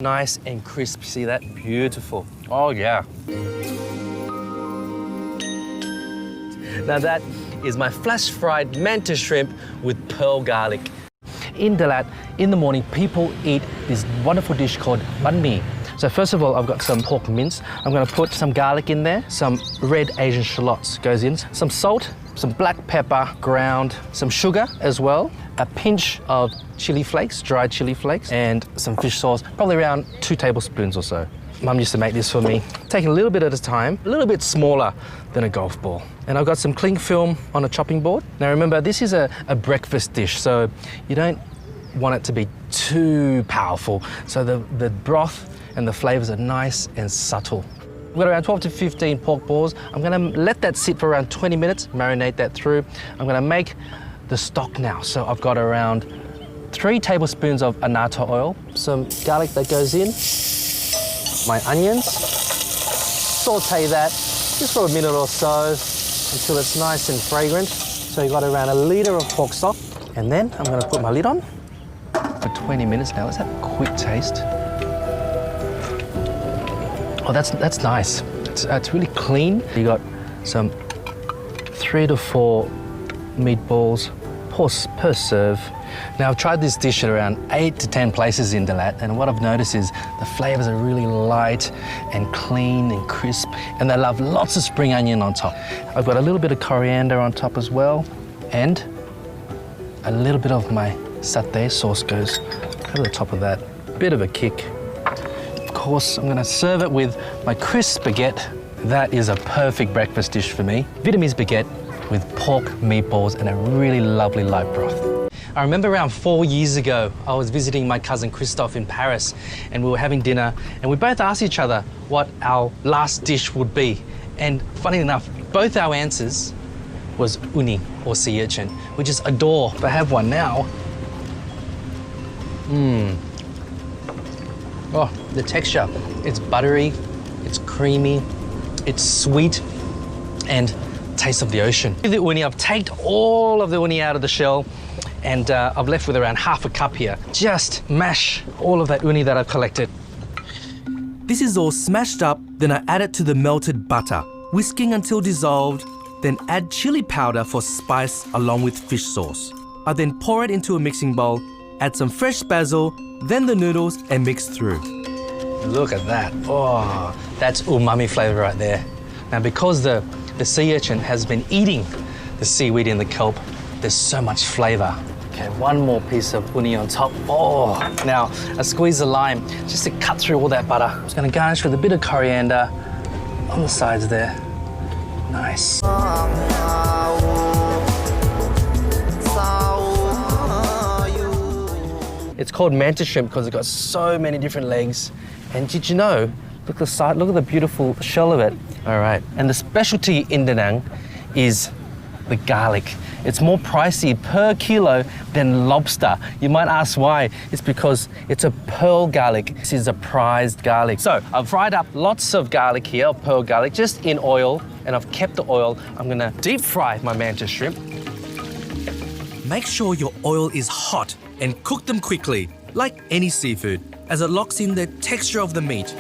Nice and crisp, see that? Beautiful. Oh yeah. Now that is my flash fried manta shrimp with pearl garlic. In Dalat, in the morning, people eat this wonderful dish called banh mi. So first of all, I've got some pork mince. I'm gonna put some garlic in there, some red Asian shallots goes in, some salt, some black pepper ground, some sugar as well, a pinch of chili flakes, dried chili flakes, and some fish sauce, probably around 2 tablespoons or so. Mum used to make this for me, taking a little bit at a time, a little bit smaller than a golf ball. And I've got some cling film on a chopping board. Now remember, this is a breakfast dish, so you don't want it to be too powerful. So the broth and the flavors are nice and subtle. We've got around 12 to 15 pork balls. I'm gonna let that sit for around 20 minutes, marinate that through. I'm gonna make the stock now. So I've got around 3 tablespoons of annatto oil, some garlic that goes in, my onions, saute that just for a minute or so until it's nice and fragrant. So you've got around 1 litre of pork stock. And then I'm gonna put my lid on for 20 minutes now. Let's have a quick taste. Oh, that's nice. It's really clean. You got some 3 to 4 meatballs per serve. Now, I've tried this dish at around 8 to 10 places in Dalat, and what I've noticed is the flavors are really light and clean and crisp, and they love lots of spring onion on top. I've got a little bit of coriander on top as well, and a little bit of my satay sauce goes over the top of that. Bit of a kick. Of course, I'm gonna serve it with my crisp baguette. That is a perfect breakfast dish for me. Vietnamese baguette with pork meatballs and a really lovely light broth. I remember around 4 years ago, I was visiting my cousin Christophe in Paris, and we were having dinner, and we both asked each other what our last dish would be. And funny enough, both our answers was uni, or sea urchin. We just adore. If I have one now. Oh, the texture. It's buttery, it's creamy, it's sweet, and taste of the ocean. With the uni, I've taken all of the uni out of the shell, and I've left with around half a cup here. Just mash all of that uni that I've collected. This is all smashed up, then I add it to the melted butter, whisking until dissolved, then add chili powder for spice along with fish sauce. I then pour it into a mixing bowl, add some fresh basil, then the noodles, and mix through. Look at that. Oh, that's umami flavor right there. Now, because the sea urchin has been eating the seaweed in the kelp, there's so much flavor. Okay, one more piece of uni on top. Oh, now a squeeze of lime just to cut through all that butter. I'm just gonna garnish with a bit of coriander on the sides there. Nice. It's called manta shrimp because it's got so many different legs. And did you know, look at the side, look at the beautiful shell of it. All right, and the specialty in Da Nang is the garlic. It's more pricey per kilo than lobster. You might ask why. It's because it's a pearl garlic. This is a prized garlic. So I've fried up lots of garlic here, pearl garlic, just in oil, and I've kept the oil. I'm gonna deep fry my manta shrimp. Make sure your oil is hot and cook them quickly, like any seafood, as it locks in the texture of the meat.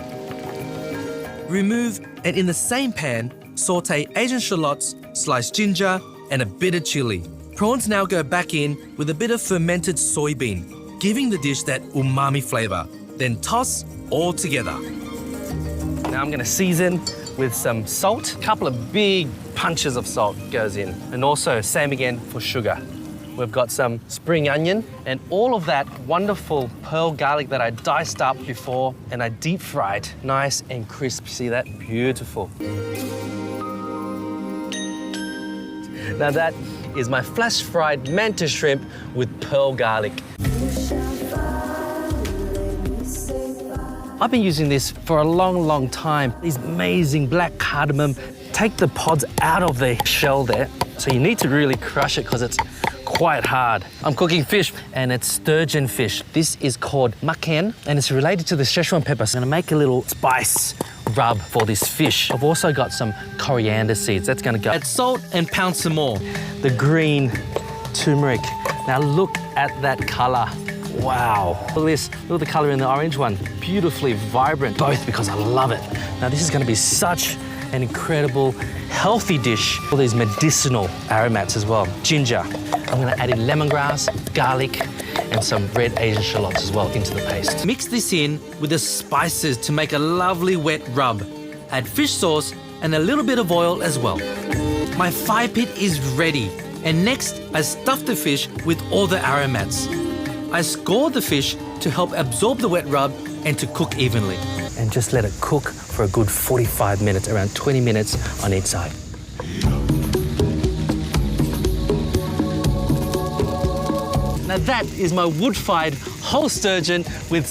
Remove, and in the same pan, saute Asian shallots, sliced ginger, and a bit of chili. Prawns now go back in with a bit of fermented soybean, giving the dish that umami flavor. Then toss all together. Now I'm gonna season with some salt. A couple of big punches of salt goes in. And also, same again for sugar. We've got some spring onion and all of that wonderful pearl garlic that I diced up before and I deep fried. Nice and crisp, see that? Beautiful. Now that is my flash fried manta shrimp with pearl garlic. I've been using this for a long time. These amazing black cardamom. Take the pods out of the shell there. So you need to really crush it because it's quite hard. I'm cooking fish and it's sturgeon fish. This is called makken and it's related to the Szechuan pepper. So I'm gonna make a little spice rub for this fish. I've also got some coriander seeds. That's gonna go. Add salt and pound some more. The green turmeric. Now look at that color. Wow, look at this. Look at the color in the orange one. Beautifully vibrant, both because I love it. Now this is going to be such an incredible, healthy dish. All these medicinal aromats as well. Ginger. I'm going to add in lemongrass, garlic, and some red Asian shallots as well into the paste. Mix this in with the spices to make a lovely wet rub. Add fish sauce and a little bit of oil as well. My fire pit is ready. And next, I stuff the fish with all the aromats. I score the fish to help absorb the wet rub and to cook evenly. And just let it cook for a good 45 minutes, around 20 minutes on each side. Now that is my wood-fired whole sturgeon with